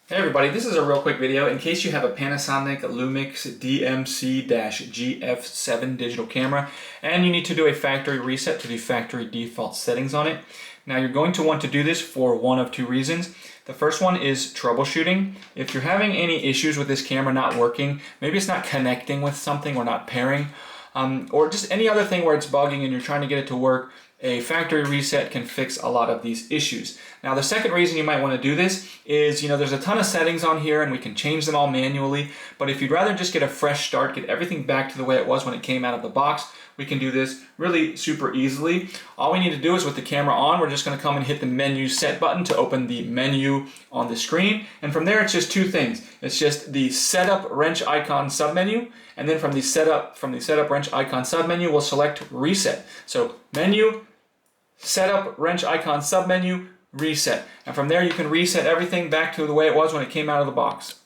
Hey everybody, this is a real quick video in case you have a Panasonic Lumix DMC-GF7 digital camera and you need to do a factory reset to the factory default settings on it. Now you're going to want to do this for one of two reasons. The first one is troubleshooting. If you're having any issues with this camera not working, maybe it's not connecting with something or not pairing, or just any other thing where it's bugging and you're trying to get it to work, a factory reset can fix a lot of these issues. Now the second reason you might want to do this is, there's a ton of settings on here and we can change them all manually, but if you'd rather just get a fresh start, get everything back to the way it was when it came out of the box, we can do this really super easily. All we need to do is with the camera on, we're just going to come and hit the menu set button to open the menu on the screen, and from there it's just two things. It's just the setup wrench icon submenu, and then from the setup wrench icon submenu we'll select reset. So menu, setup wrench icon submenu, reset, and from there you can reset everything back to the way it was when it came out of the box.